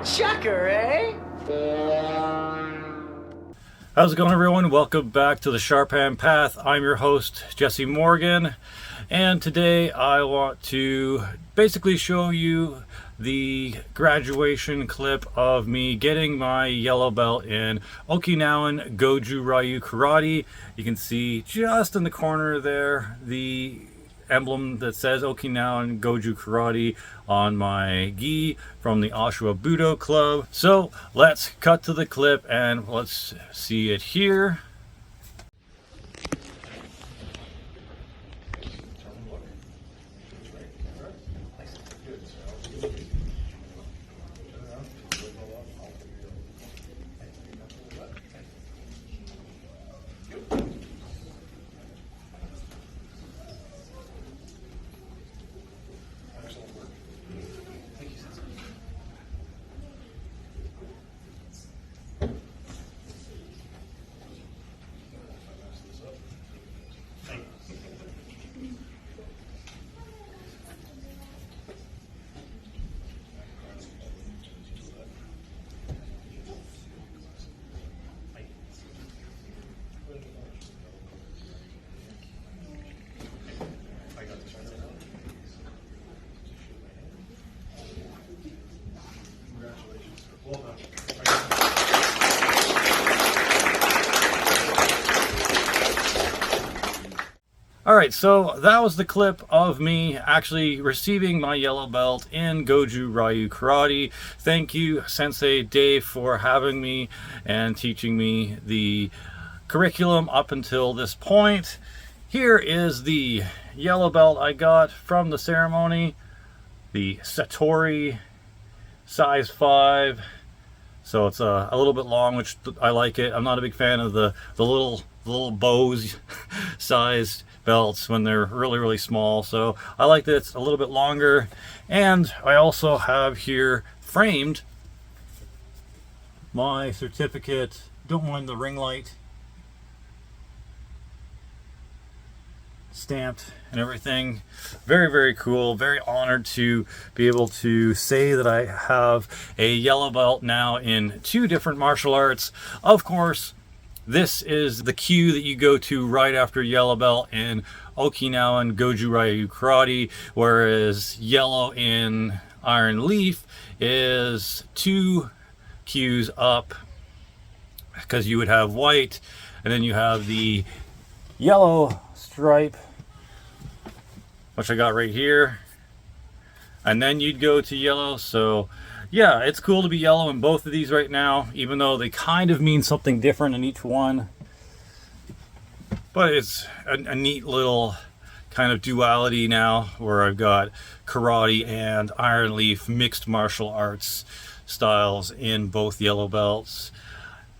Checker, eh? How's it going, everyone? Welcome back to the Sharp Hand Path. I'm your host, Jesse Morgan, and today I want to basically show you the graduation clip of me getting my yellow belt in Okinawan Goju-Ryu karate. You can see just in the corner there the emblem that says Okinawan Goju Karate on my gi from the Oshawa Budo Club. So let's cut to the clip and let's see it here. Alright, so that was the clip of me actually receiving my yellow belt in Goju-Ryu Karate. Thank you, Sensei Dave, for having me and teaching me the curriculum up until this point. Here is the yellow belt I got from the ceremony, the Satori size 5. So it's a little bit long, which I like it. I'm not a big fan of the little bows sized belts when they're really small, so I like that it's a little bit longer. And I also have here framed my certificate. Don't mind the ring light, stamped and everything. Very cool. Very honored to be able to say that I have a yellow belt now in 2 different martial arts. Of course, this is the cue that you go to right after yellow belt in Okinawan Goju-Ryu Karate, whereas yellow in Iron Leaf is 2 cues up, because you would have white and then you have the yellow stripe, which I got right here, and then you'd go to yellow. So yeah, it's cool to be yellow in both of these right now, even though they kind of mean something different in each one. But it's a neat little kind of duality now, where I've got karate and Iron Leaf mixed martial arts styles in both yellow belts.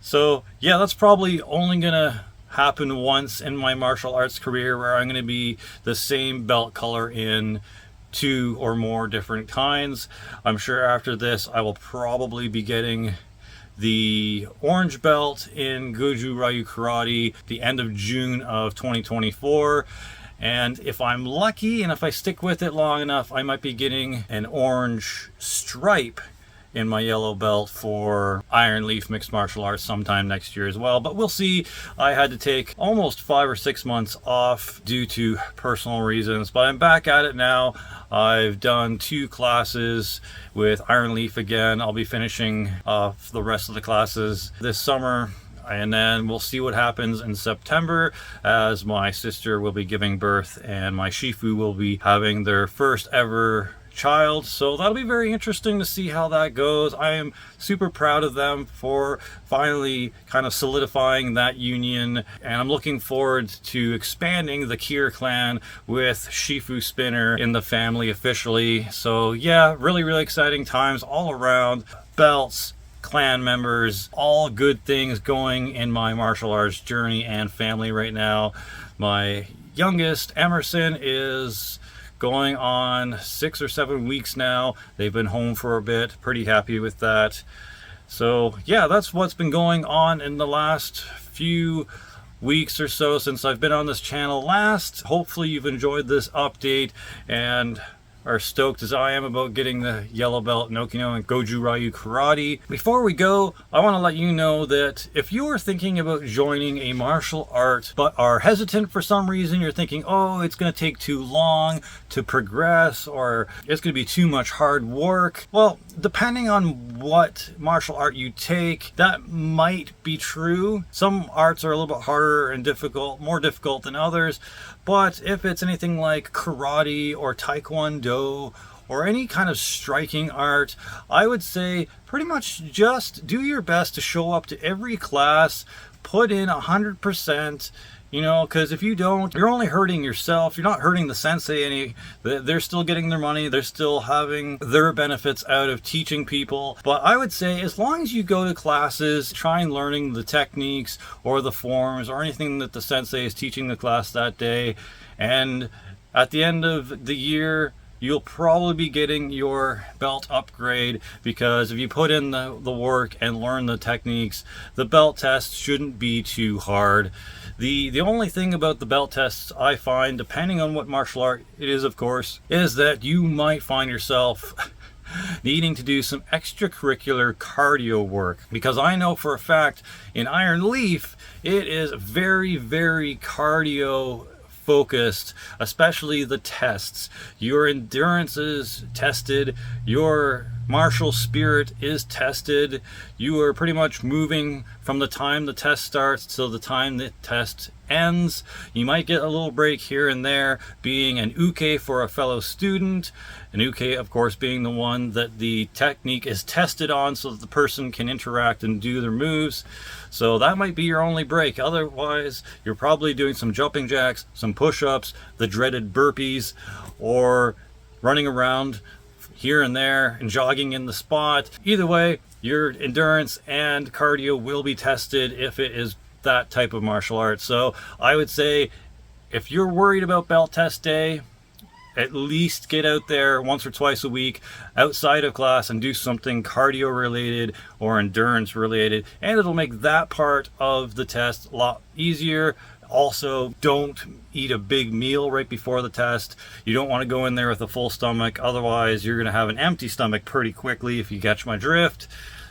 So yeah, that's probably only gonna happen once in my martial arts career, where I'm gonna be the same belt color in 2 or more different kinds. I'm sure after this I will probably be getting the orange belt in Goju-Ryu Karate the end of June of 2024, and if I'm lucky and if I stick with it long enough, I might be getting an orange stripe in my yellow belt for Iron Leaf mixed martial arts sometime next year as well. But we'll see. I had to take almost 5 or 6 months off due to personal reasons, but I'm back at it now. I've done 2 classes with Iron Leaf again. I'll be finishing off the rest of the classes this summer, and then we'll see what happens in September, as my sister will be giving birth and my Shifu will be having their first ever child. So that'll be very interesting to see how that goes. I am super proud of them for finally kind of solidifying that union, and I'm looking forward to expanding the Kier clan with Shifu Spinner in the family officially. So yeah, really exciting times all around. Belts, clan members, all good things going in my martial arts journey and family right now. My youngest, Emerson, is going on 6 or 7 weeks now. They've been home for a bit. Pretty happy with that. So yeah, that's what's been going on in the last few weeks or so since I've been on this channel last. Hopefully you've enjoyed this update, and are stoked as I am about getting the yellow belt in Okinawa and Goju-Ryu karate. Before we go, I want to let you know that if you are thinking about joining a martial art but are hesitant for some reason, you're thinking, oh, it's going to take too long to progress, or it's going to be too much hard work. Well, depending on what martial art you take, that might be true. Some arts are a little bit harder and difficult, more difficult than others. But if it's anything like karate or taekwondo or any kind of striking art, I would say pretty much just do your best to show up to every class, put in 100%, you know, because if you don't, you're only hurting yourself. You're not hurting the sensei any. They're still getting their money. They're still having their benefits out of teaching people. But I would say as long as you go to classes, try learning the techniques or the forms or anything that the sensei is teaching the class that day. And at the end of the year, you'll probably be getting your belt upgrade, because if you put in the work and learn the techniques, the belt test shouldn't be too hard. The only thing about the belt tests I find, depending on what martial art it is, of course, is that you might find yourself needing to do some extracurricular cardio work, because I know for a fact in Iron Leaf it is very, very cardio focused, especially the tests. Your endurance is tested, your martial spirit is tested. You are pretty much moving from the time the test starts till the time the test ends. You might get a little break here and there being an uke for a fellow student. An uke, of course, being the one that the technique is tested on so that the person can interact and do their moves. So that might be your only break. Otherwise, you're probably doing some jumping jacks, some push-ups, the dreaded burpees, or running around here and there and jogging in the spot. Either way, your endurance and cardio will be tested if it is that type of martial art. So I would say if you're worried about belt test day, at least get out there once or twice a week outside of class and do something cardio related or endurance related, and it'll make that part of the test a lot easier. Also, don't eat a big meal right before the test. You don't want to go in there with a full stomach, otherwise you're going to have an empty stomach pretty quickly, if you catch my drift.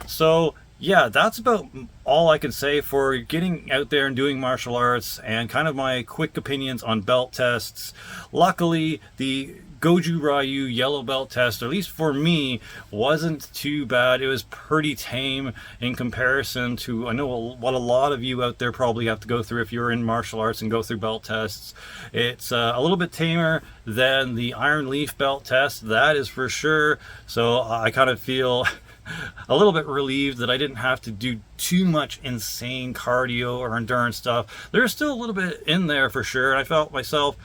So yeah, that's about all I can say for getting out there and doing martial arts, and kind of my quick opinions on belt tests. Luckily, the Goju-Ryu yellow belt test, at least for me, wasn't too bad. It was pretty tame in comparison to, I know, what a lot of you out there probably have to go through if you're in martial arts and go through belt tests. It's a little bit tamer than the Iron Leaf belt test, that is for sure. So I kind of feel a little bit relieved that I didn't have to do too much insane cardio or endurance stuff. There's still a little bit in there for sure, and I felt myself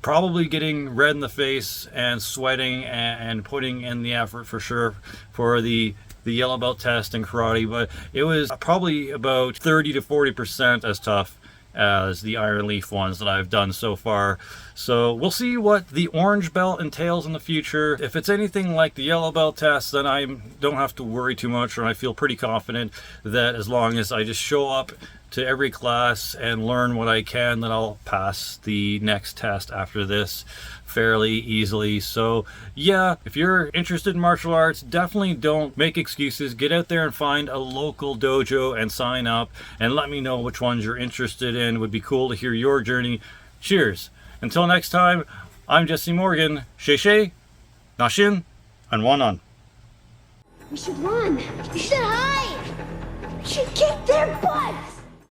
probably getting red in the face and sweating and putting in the effort for sure for the yellow belt test in karate, but it was probably about 30 to 40% as tough as the Iron Leaf ones that I've done so far. So we'll see what the orange belt entails in the future. If it's anything like the yellow belt test, then I don't have to worry too much, or I feel pretty confident that as long as I just show up to every class and learn what I can, that I'll pass the next test after this fairly easily. So yeah, if you're interested in martial arts, definitely don't make excuses. Get out there and find a local dojo and sign up, and let me know which ones you're interested in. It would be cool to hear your journey. Cheers. Until next time, I'm Jesse Morgan. Shei, Nashin, and Wanan. We should run. We should hide. We should kick their butts.